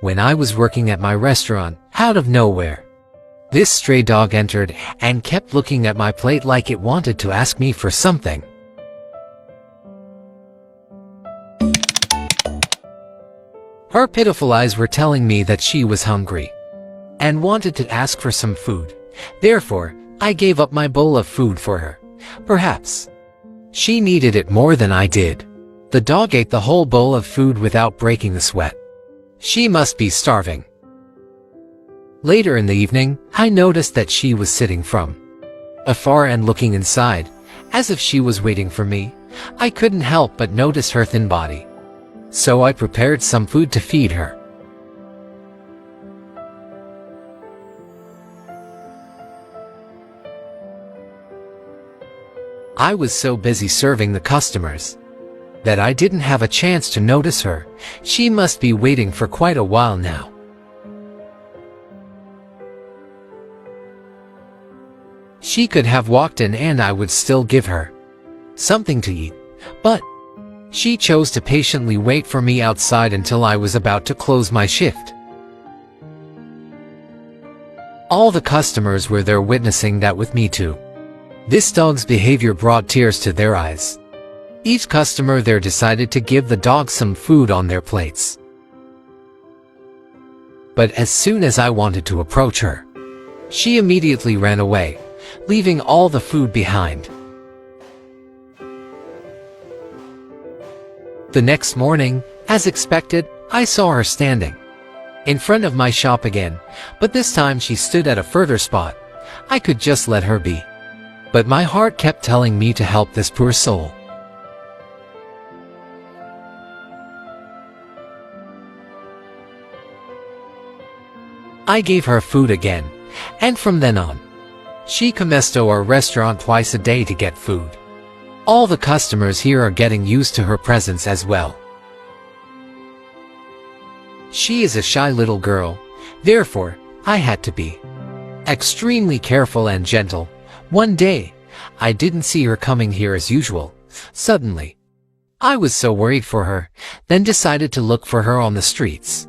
When I was working at my restaurant, out of nowhere, this stray dog entered and kept looking at my plate like it wanted to ask me for something. Her pitiful eyes were telling me that she was hungry and wanted to ask for some food. Therefore, I gave up my bowl of food for her. Perhaps she needed it more than I did. The dog ate the whole bowl of food without breaking a sweat. She must be starving. Later in the evening, I noticed that she was sitting from afar and looking inside, as if she was waiting for me. I couldn't help but notice her thin body. So I prepared some food to feed her. I was so busy serving the customers that I didn't have a chance to notice her. She must be waiting for quite a while now. She could have walked in and I would still give her something to eat, but she chose to patiently wait for me outside until I was about to close my shift. All the customers were there witnessing that with me too. This dog's behavior brought tears to their eyes. Each customer there decided to give the dog some food on their plates. But as soon as I wanted to approach her, she immediately ran away, leaving all the food behind. The next morning, as expected, I saw her standing in front of my shop again, but this time she stood at a further spot. I could just let her be, but my heart kept telling me to help this poor soul. I gave her food again, and from then on, she comes to our restaurant twice a day to get food. All the customers here are getting used to her presence as well. She is a shy little girl, therefore, I had to be extremely careful and gentle. One day, I didn't see her coming here as usual. Suddenly, I was so worried for her, then decided to look for her on the streets.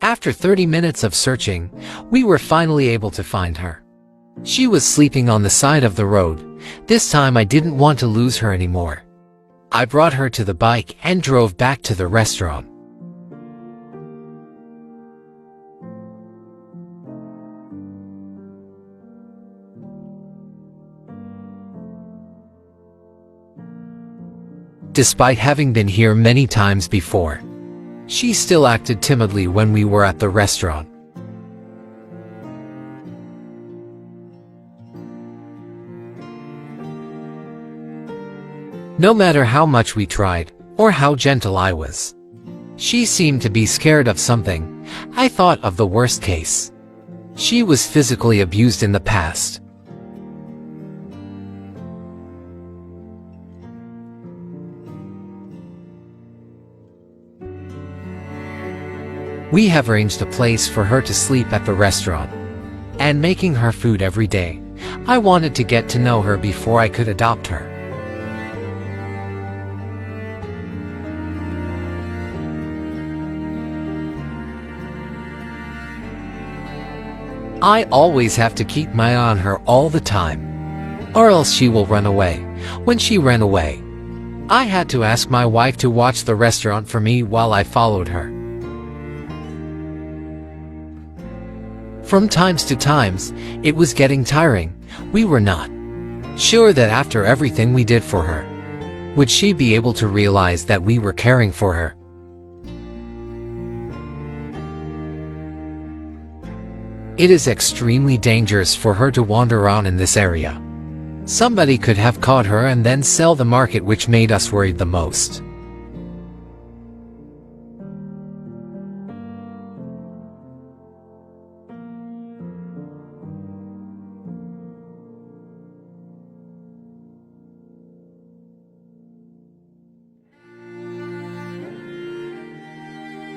After 30 minutes of searching, we were finally able to find her. She was sleeping on the side of the road. This time I didn't want to lose her anymore. I brought her to the bike and drove back to the restaurant. Despite having been here many times before, she still acted timidly when we were at the restaurant. No matter how much we tried, or how gentle I was, she seemed to be scared of something. I thought of the worst case. She was physically abused in the past. We have arranged a place for her to sleep at the restaurant, and making her food every day. I wanted to get to know her before I could adopt her. I always have to keep my eye on her all the time, or else she will run away. When she ran away, I had to ask my wife to watch the restaurant for me while I followed her. From times to times, it was getting tiring. We were not sure that after everything we did for her, would she be able to realize that we were caring for her. It is extremely dangerous for her to wander around in this area. Somebody could have caught her and then sell the market, which made us worried the most.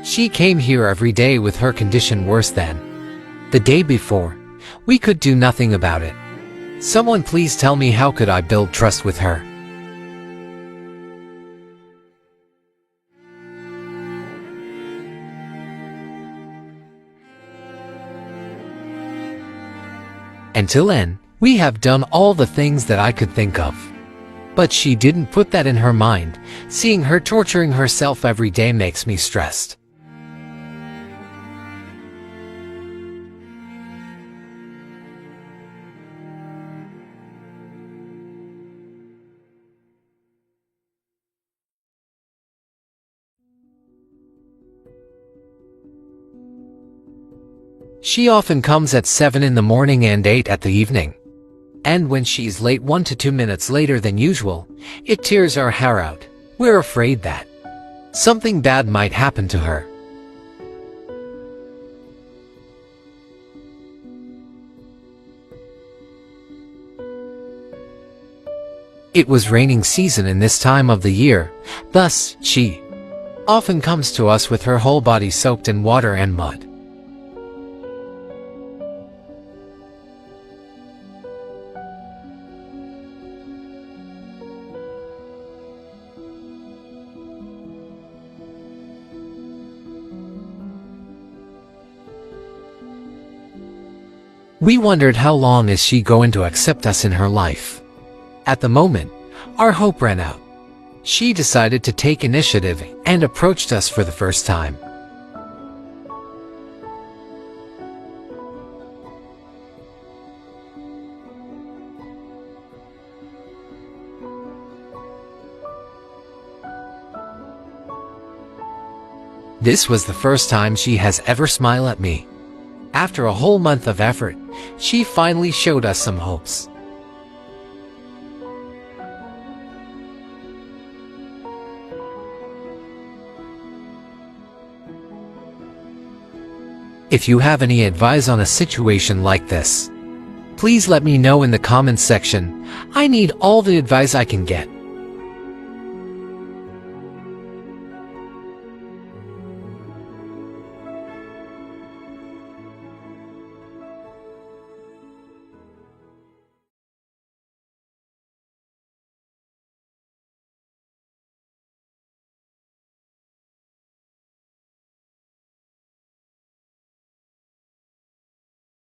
She came here every day with her condition worse than the day before. We could do nothing about it. Someone please tell me, how could I build trust with her? Until then, we have done all the things that I could think of. But she didn't put that in her mind. Seeing her torturing herself every day makes me stressed. She often comes at 7 in the morning and 8 at the evening. And when she's late 1 to 2 minutes later than usual, it tears our hair out. We're afraid that something bad might happen to her. It was raining season in this time of the year, thus, she often comes to us with her whole body soaked in water and mud. We wondered how long is she going to accept us in her life. At the moment, our hope ran out. She decided to take initiative and approached us for the first time. This was the first time she has ever smiled at me. After a whole month of effort, she finally showed us some hopes. If you have any advice on a situation like this, please let me know in the comments section. I need all the advice I can get.